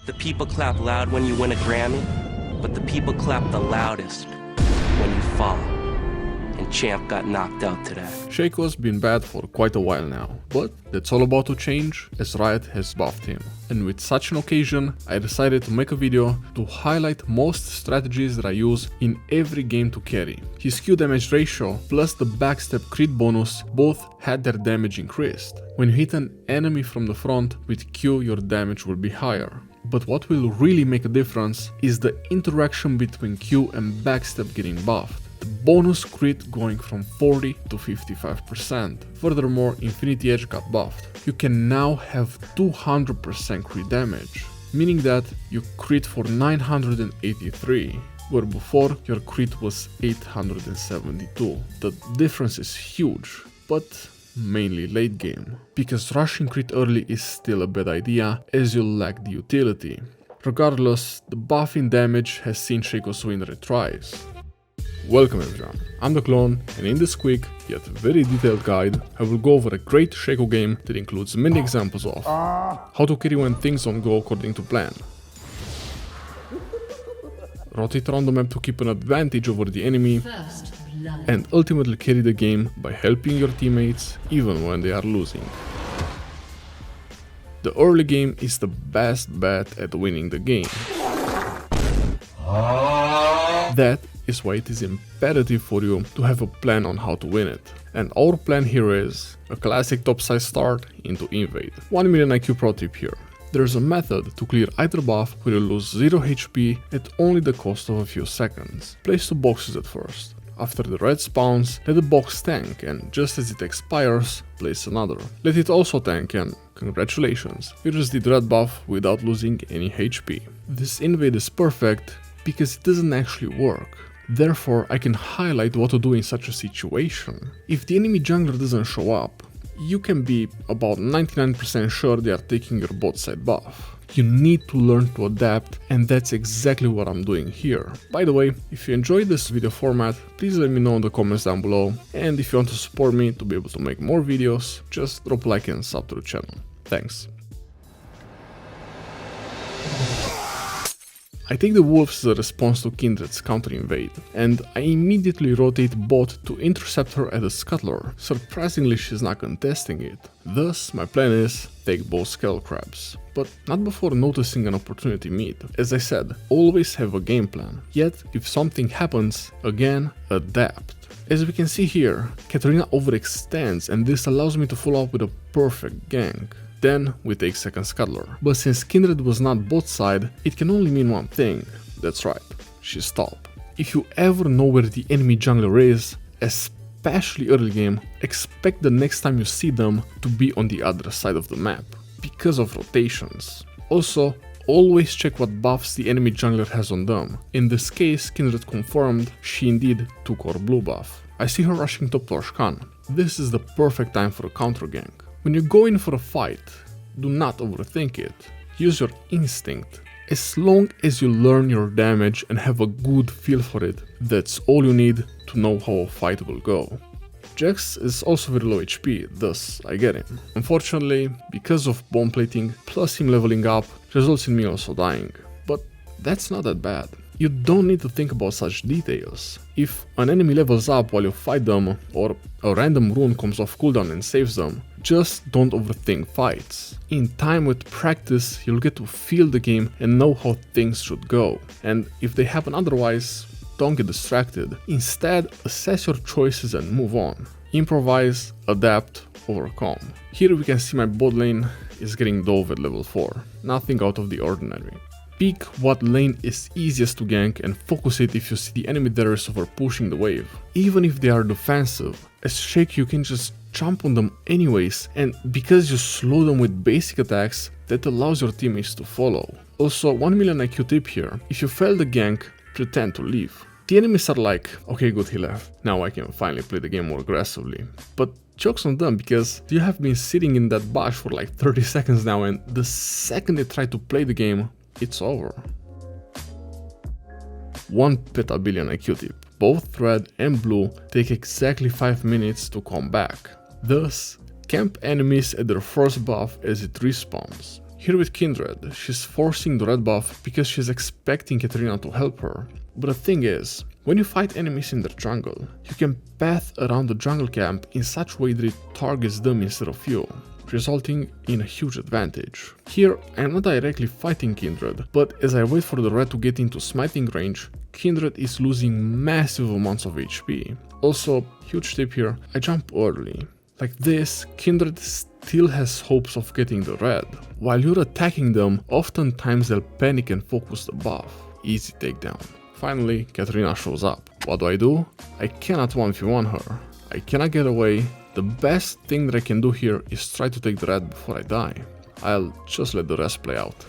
The people clap loud when you win a Grammy, but the people clap the loudest when you fall. And Champ got knocked out today. Shaco's been bad for quite a while now, but that's all about to change as Riot has buffed him. And with such an occasion, I decided to make a video to highlight most strategies that I use in every game to carry. His Q damage ratio plus the backstep crit bonus both had their damage increased. When you hit an enemy from the front with Q, your damage will be higher. But what will really make a difference is the interaction between Q and backstep getting buffed. The bonus crit going from 40 to 55%. Furthermore, Infinity Edge got buffed. You can now have 200% crit damage, meaning that you crit for 983, where before your crit was 872. The difference is huge, but mainly late game, because rushing crit early is still a bad idea as you lack the utility. Regardless, the buff in damage has seen Shaco's win retries. Welcome everyone, I'm the Clone, and in this quick yet very detailed guide I will go over a great Shaco game that includes many examples of how to carry when things don't go according to plan, rotate around the map to keep an advantage over the enemy, and ultimately carry the game by helping your teammates even when they are losing. The early game is the best bet at winning the game. That is why it is imperative for you to have a plan on how to win it. And our plan here is a classic topside start into Invade. 1 million IQ pro tip here. There's a method to clear either buff where you lose 0 HP at only the cost of a few seconds. Place 2 boxes at first. After the red spawns, let the box tank, and just as it expires, place another. Let it also tank, and congratulations, you just did red buff without losing any HP. This invade is perfect because it doesn't actually work. Therefore, I can highlight what to do in such a situation. If the enemy jungler doesn't show up, you can be about 99% sure they are taking your bot side buff. You need to learn to adapt, and that's exactly what I'm doing here. By the way, if you enjoyed this video format, please let me know in the comments down below, and if you want to support me to be able to make more videos, just drop a like and sub to the channel. Thanks. I take the Wolves as a response to Kindred's counter invade, and I immediately rotate bot to intercept her at the scuttler. Surprisingly, she's not contesting it. Thus, my plan is take both Skull Crabs, but not before noticing an opportunity meet. As I said, always have a game plan, yet if something happens, again, adapt. As we can see here, Katarina overextends, and this allows me to follow up with a perfect gank. Then we take second scuttler. But since Kindred was not bot side, it can only mean one thing. That's right, she's top. If you ever know where the enemy jungler is, especially early game, expect the next time you see them to be on the other side of the map, because of rotations. Also, always check what buffs the enemy jungler has on them. In this case, Kindred confirmed she indeed took our blue buff. I see her rushing top to Khan. This is the perfect time for a counter gank. When you go in for a fight, do not overthink it. Use your instinct. As long as you learn your damage and have a good feel for it, that's all you need to know how a fight will go. Jax is also very low HP, thus I get him. Unfortunately, because of bomb plating plus him leveling up, results in me also dying. But that's not that bad. You don't need to think about such details. If an enemy levels up while you fight them, or a random rune comes off cooldown and saves them, just don't overthink fights. In time with practice, you'll get to feel the game and know how things should go. And if they happen otherwise, don't get distracted. Instead, assess your choices and move on. Improvise, adapt, overcome. Here we can see my bot lane is getting dove at level 4. Nothing out of the ordinary. Pick what lane is easiest to gank and focus it if you see the enemy there is over pushing the wave. Even if they are defensive, as Shaco you can just jump on them anyways, and because you slow them with basic attacks, that allows your teammates to follow. Also, 1 million IQ tip here, if you fail the gank, pretend to leave. The enemies are like, okay good he left, now I can finally play the game more aggressively. But joke's on them, because you have been sitting in that bush for like 30 seconds now, and the second they try to play the game, it's over. 1 petabillion IQ tip. Both red and blue take exactly 5 minutes to come back. Thus, camp enemies at their first buff as it respawns. Here with Kindred, she's forcing the red buff because she's expecting Katarina to help her. But the thing is, when you fight enemies in their jungle, you can path around the jungle camp in such a way that it targets them instead of you, resulting in a huge advantage. Here, I am not directly fighting Kindred, but as I wait for the red to get into smiting range, Kindred is losing massive amounts of HP. Also, huge tip here, I jump early. Like this, Kindred still has hopes of getting the red. While you're attacking them, oftentimes they'll panic and focus the buff. Easy takedown. Finally, Katarina shows up. What do? I cannot 1v1 her. I cannot get away. The best thing that I can do here is try to take the red before I die. I'll just let the rest play out.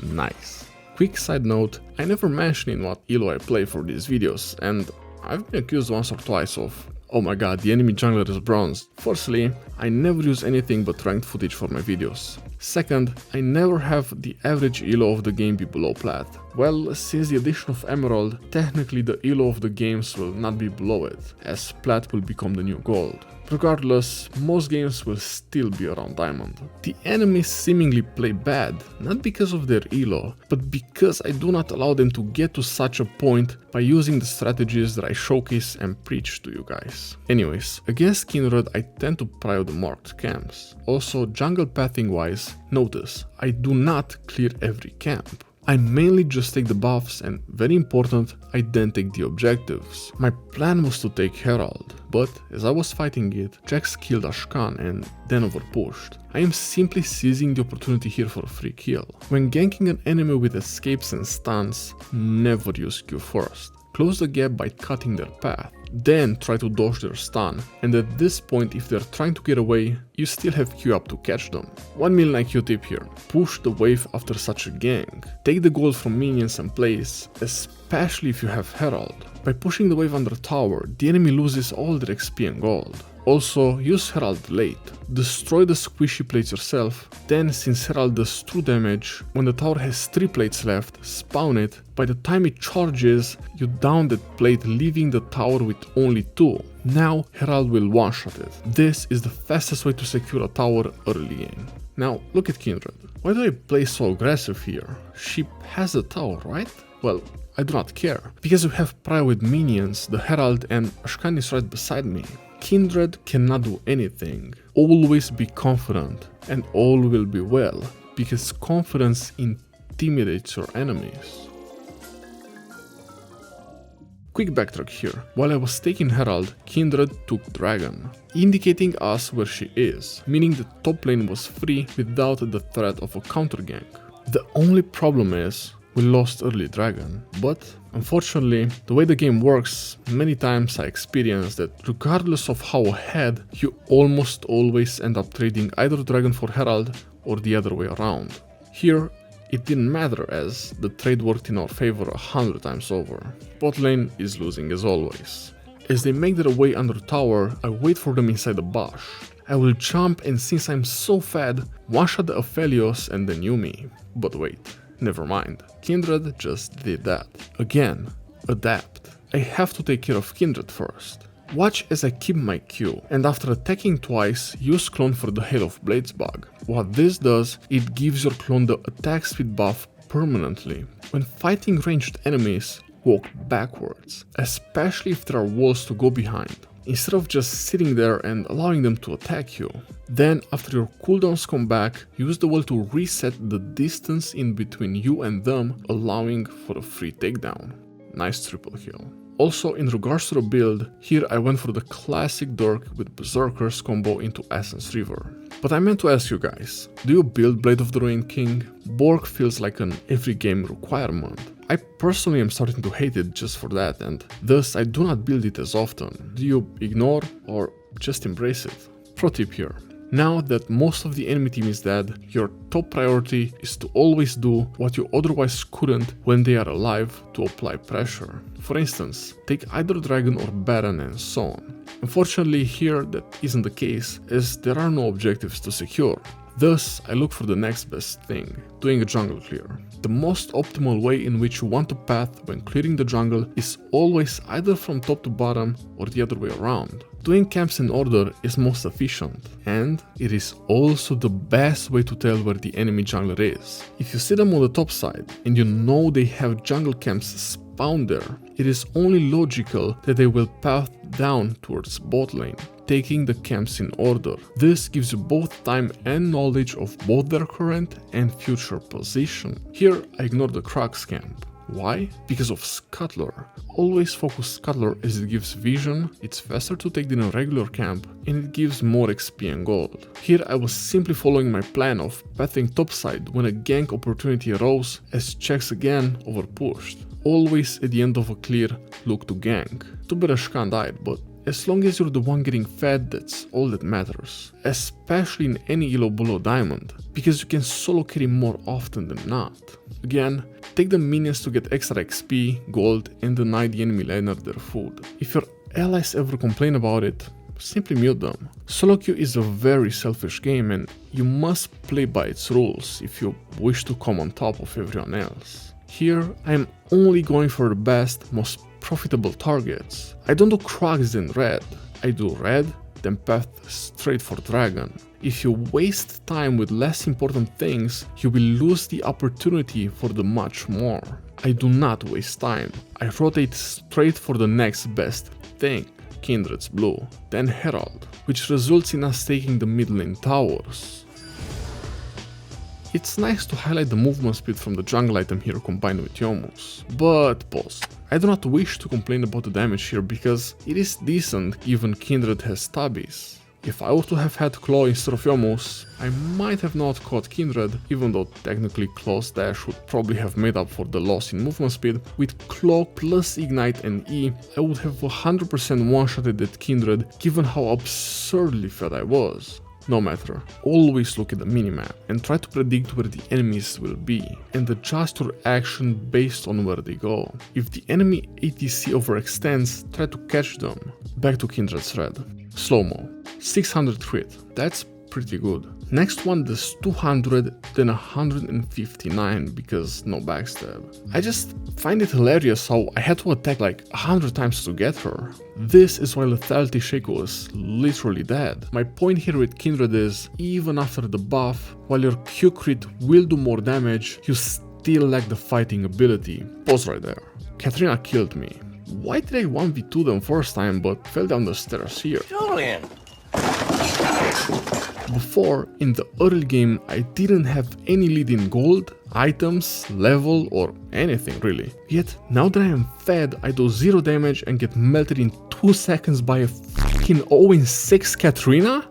Nice. Quick side note, I never mentioned in what elo I play for these videos, and I've been accused once or twice of, oh my god, the enemy jungler is bronze. Firstly, I never use anything but ranked footage for my videos. Second, I never have the average elo of the game be below plat. Well, since the addition of Emerald, technically the elo of the games will not be below it, as plat will become the new gold. Regardless, most games will still be around diamond. The enemies seemingly play bad, not because of their elo, but because I do not allow them to get to such a point by using the strategies that I showcase and preach to you guys. Anyways, against Kindred I tend to prio the marked camps. Also, jungle pathing wise, notice, I do not clear every camp. I mainly just take the buffs and, very important, I then take the objectives. My plan was to take Herald, but as I was fighting it, Jax killed Ashkan and then overpushed. I am simply seizing the opportunity here for a free kill. When ganking an enemy with escapes and stuns, never use Q first. Close the gap by cutting their path, then try to dodge their stun, and at this point if they're trying to get away, you still have Q up to catch them. 1 million IQ tip here, push the wave after such a gank. Take the gold from minions and plays, especially if you have Herald. By pushing the wave under tower, the enemy loses all their XP and gold. Also, use Herald late. Destroy the squishy plates yourself, then since Herald does true damage, when the tower has 3 plates left, spawn it. By the time it charges, you down that plate leaving the tower with only 2. Now Herald will one-shot it. This is the fastest way to secure a tower early game. Now look at Kindred. Why do I play so aggressive here? She has the tower, right? Well, I do not care, because we have prio with minions, the Herald, and Ashkan is right beside me. Kindred cannot do anything. Always be confident and all will be well, because confidence intimidates your enemies. Quick backtrack here. While I was taking Herald, Kindred took Dragon, indicating us where she is, meaning the top lane was free without the threat of a counter gank. The only problem is, we lost early Dragon, but unfortunately, the way the game works, many times I experienced that regardless of how ahead, you almost always end up trading either Dragon for Herald or the other way around. Here, it didn't matter as the trade worked in our favor 100 times over. Bot lane is losing as always. As they make their way under tower, I wait for them inside the bush. I will jump and since I'm so fat, one-shot the Aphelios and then Yumi. But wait. Never mind, Kindred just did that. Again, adapt. I have to take care of Kindred first. Watch as I keep my Q, and after attacking twice, use clone for the Hail of Blades bug. What this does, it gives your clone the attack speed buff permanently. When fighting ranged enemies, walk backwards, especially if there are walls to go behind, instead of just sitting there and allowing them to attack you. Then, after your cooldowns come back, use the wall to reset the distance in between you and them, allowing for a free takedown. Nice triple kill. Also, in regards to the build, here I went for the classic Dirk with Berserkers combo into Essence River. But I meant to ask you guys, do you build Blade of the Ruined King? Borg feels like an every game requirement. I personally am starting to hate it just for that, and thus I do not build it as often. Do you ignore or just embrace it? Pro tip here. Now that most of the enemy team is dead, your top priority is to always do what you otherwise couldn't when they are alive to apply pressure. For instance, take either Dragon or Baron and so on. Unfortunately here that isn't the case, as there are no objectives to secure. Thus, I look for the next best thing, doing a jungle clear. The most optimal way in which you want to path when clearing the jungle is always either from top to bottom or the other way around. Doing camps in order is most efficient, and it is also the best way to tell where the enemy jungler is. If you see them on the top side and you know they have jungle camps spawned there, it is only logical that they will path down towards bot lane, taking the camps in order. This gives you both time and knowledge of both their current and future position. Here I ignore the Crux camp. Why? Because of Scuttler. Always focus Scuttler as it gives vision, it's faster to take than a regular camp, and it gives more XP and gold. Here I was simply following my plan of pathing topside when a gank opportunity arose, as checks again overpushed. Always at the end of a clear, look to gank. Too bad Ashkan died, but as long as you're the one getting fed, that's all that matters. Especially in any elo below diamond, because you can solo carry more often than not. Again, take the minions to get extra XP, gold, and deny the enemy laner their food. If your allies ever complain about it, simply mute them. Solo queue is a very selfish game and you must play by its rules if you wish to come on top of everyone else. Here, I am only going for the best, most profitable targets. I don't do Krugs in red, I do red, then path straight for dragon. If you waste time with less important things, you will lose the opportunity for the much more. I do not waste time, I rotate straight for the next best thing, Kindred's blue, then Herald, which results in us taking the mid lane towers. It's nice to highlight the movement speed from the jungle item here combined with Yomu's, but pause. I do not wish to complain about the damage here because it is decent given Kindred has stubbies. If I were to have had Claw instead of Yomu's, I might have not caught Kindred, even though technically Claw's dash would probably have made up for the loss in movement speed. With Claw plus Ignite and E, I would have 100% one-shotted that Kindred given how absurdly fed I was. No matter, always look at the minimap and try to predict where the enemies will be and adjust your action based on where they go. If the enemy ATC overextends, try to catch them. Back to Kindred's red. Slow-mo, 600 crit, that's pretty good. Next one does 200, then 159 because no backstab. I just find it hilarious how I had to attack like 100 times to get her. This is why lethality Shaco is literally dead. My point here with Kindred is, even after the buff, while your Q crit will do more damage, you still lack the fighting ability. Pause right there. Katrina killed me. Why did I 1v2 them first time but fell down the stairs here? Julian! Before, in the early game, I didn't have any lead in gold, items, level, or anything really. Yet, now that I am fed, I do 0 damage and get melted in 2 seconds by a fucking 0-6 Katrina?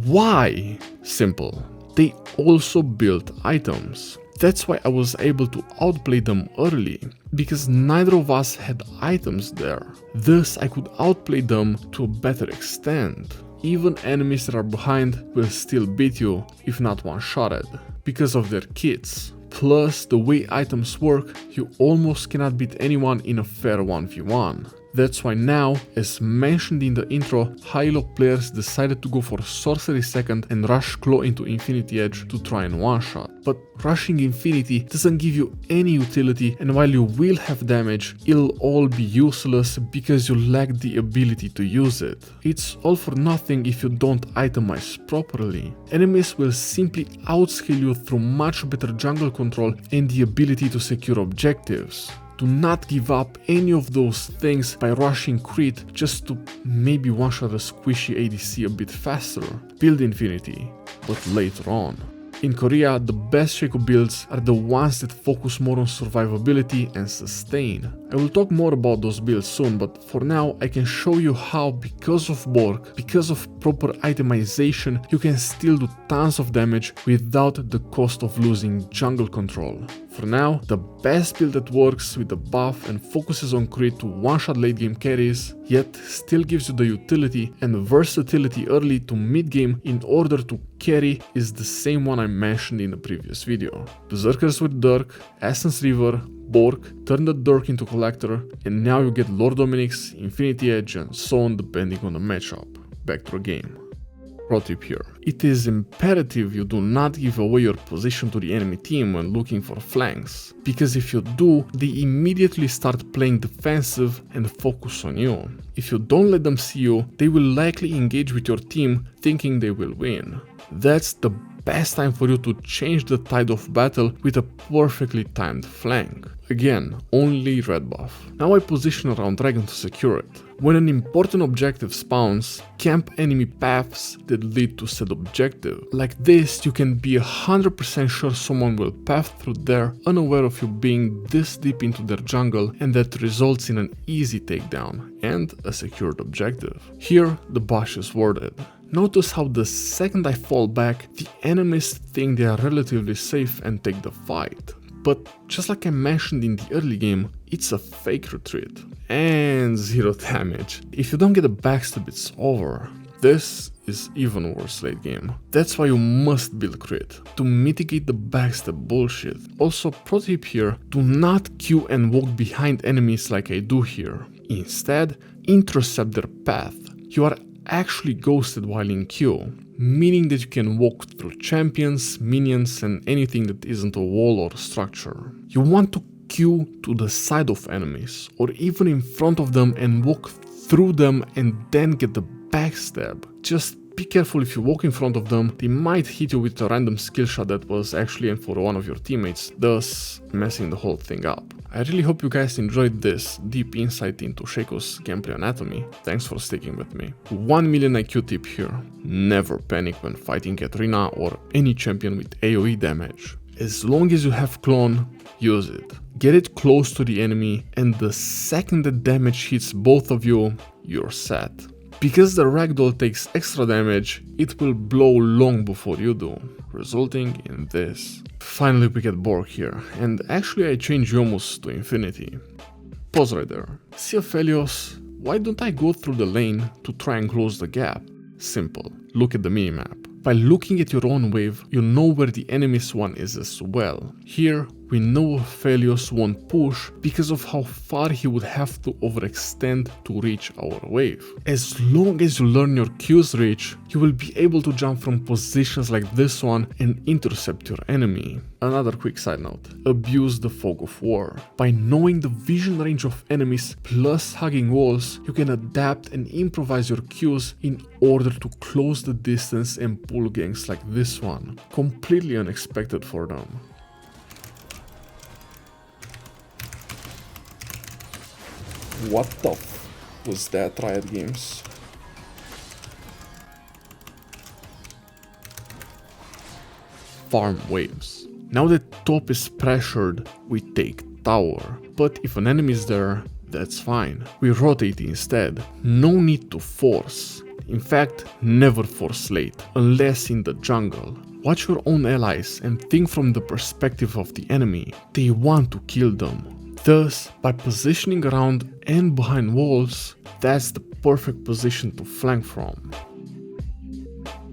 Why? Simple. They also built items. That's why I was able to outplay them early, because neither of us had items there. Thus, I could outplay them to a better extent. Even enemies that are behind will still beat you, if not one-shotted, because of their kits. Plus, the way items work, you almost cannot beat anyone in a fair 1v1. That's why now, as mentioned in the intro, high-elo players decided to go for Sorcery second and rush Claw into Infinity Edge to try and one-shot. But rushing Infinity doesn't give you any utility, and while you will have damage, it'll all be useless because you lack the ability to use it. It's all for nothing if you don't itemize properly. Enemies will simply outscale you through much better jungle control and the ability to secure objectives. Do not give up any of those things by rushing crit just to maybe one-shot a squishy ADC a bit faster. Build Infinity, but later on. In Korea, the best Shaco builds are the ones that focus more on survivability and sustain. I will talk more about those builds soon, but for now I can show you how, because of Bork, because of proper itemization, you can still do tons of damage without the cost of losing jungle control. For now, the best build that works with the buff and focuses on crit to one-shot late game carries, yet still gives you the utility and versatility early to mid game in order to carry is the same one I mentioned in the previous video. Berserkers with Dirk, Essence River, Bork, turn the Dirk into Collector, and now you get Lord Dominic's, Infinity Edge and so on depending on the matchup. Back to the game. Pro tip here. It is imperative you do not give away your position to the enemy team when looking for flanks, because if you do, they immediately start playing defensive and focus on you. If you don't let them see you, they will likely engage with your team thinking they will win. That's the best time for you to change the tide of battle with a perfectly timed flank. Again, only red buff. Now I position around dragon to secure it. When an important objective spawns, camp enemy paths that lead to said objective. Like this, you can be 100% sure someone will path through there unaware of you being this deep into their jungle, and that results in an easy takedown and a secured objective. Here, the bush is worded. Notice how the second I fall back, the enemies think they are relatively safe and take the fight. But just like I mentioned in the early game, it's a fake retreat. And 0 damage. If you don't get a backstab, it's over. This is even worse late game. That's why you must build crit, to mitigate the backstab bullshit. Also, pro tip here, do not queue and walk behind enemies like I do here. Instead, intercept their path. You are actually ghosted while in queue, meaning that you can walk through champions, minions and anything that isn't a wall or structure. You want to queue to the side of enemies or even in front of them and walk through them and then get the backstab. Just be careful if you walk in front of them, they might hit you with a random skill shot that was actually aimed for one of your teammates, thus messing the whole thing up. I really hope you guys enjoyed this deep insight into Shaco's gameplay anatomy. Thanks for sticking with me. 1 million IQ tip here. Never panic when fighting Katarina or any champion with AoE damage. As long as you have clone, use it. Get it close to the enemy, and the second the damage hits both of you, you're set. Because the ragdoll takes extra damage, it will blow long before you do, resulting in this. Finally we get Borg here, and actually I change Yomus to infinity. Pause right there. See Aphelios, why don't I go through the lane to try and close the gap? Simple, look at the minimap. By looking at your own wave, you know where the enemy's one is as well. Here, we know Aphelios won't push because of how far he would have to overextend to reach our wave. As long as you learn your Q's reach, you will be able to jump from positions like this one and intercept your enemy. Another quick side note, abuse the fog of war. By knowing the vision range of enemies plus hugging walls, you can adapt and improvise your Q's in order to close the distance and pull ganks like this one. Completely unexpected for them. What the f was that, Riot Games? Farm waves. Now that top is pressured, we take tower. But if an enemy is there, that's fine. We rotate instead. No need to force. In fact, never force late, unless in the jungle. Watch your own allies and think from the perspective of the enemy. They want to kill them. Thus, by positioning around and behind walls, that's the perfect position to flank from.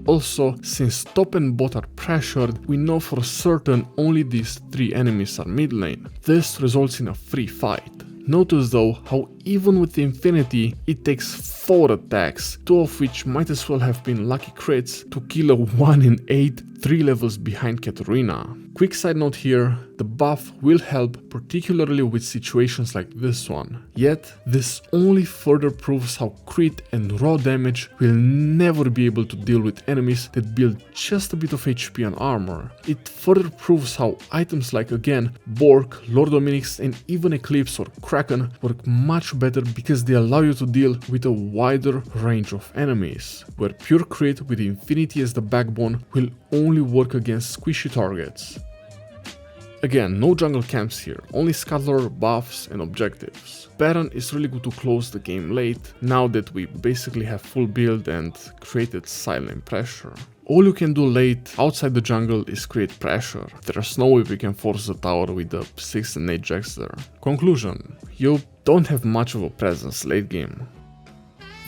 Also, since top and bot are pressured, we know for certain only these 3 enemies are mid lane. This results in a free fight. Notice though how even with Infinity, it takes 4 attacks, 2 of which might as well have been lucky crits, to kill a 1 in 8 3 levels behind Katarina. Quick side note here, the buff will help particularly with situations like this one. Yet, this only further proves how crit and raw damage will never be able to deal with enemies that build just a bit of HP and armor. It further proves how items like again Borg, Lord Dominic's and even Eclipse or Kraken work much better because they allow you to deal with a wider range of enemies, where pure crit with Infinity as the backbone will only work against squishy targets. Again, no jungle camps here, only scuttler, buffs and objectives. Baron is really good to close the game late, now that we basically have full build and created silent pressure. All you can do late outside the jungle is create pressure. There's no way we can force the tower with the 6 and 8 jacks there. Conclusion, you don't have much of a presence late game.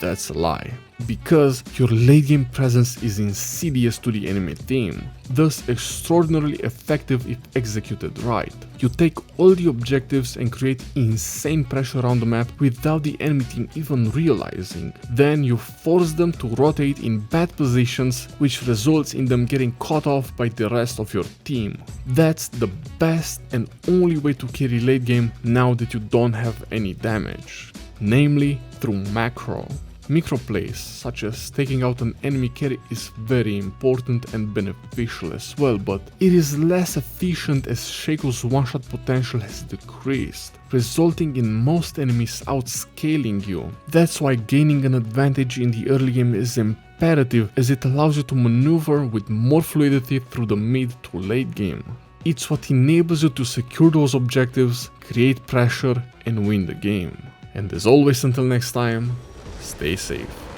That's a lie. because your late game presence is insidious to the enemy team, thus extraordinarily effective if executed right. You take all the objectives and create insane pressure around the map without the enemy team even realizing. Then you force them to rotate in bad positions, which results in them getting caught off by the rest of your team. That's the best and only way to carry late game now that you don't have any damage, namely through macro. Micro plays, such as taking out an enemy carry, is very important and beneficial as well, but it is less efficient as Shaco's one-shot potential has decreased, resulting in most enemies outscaling you. That's why gaining an advantage in the early game is imperative, as it allows you to maneuver with more fluidity through the mid to late game. It's what enables you to secure those objectives, create pressure, and win the game. And as always, until next time, stay safe.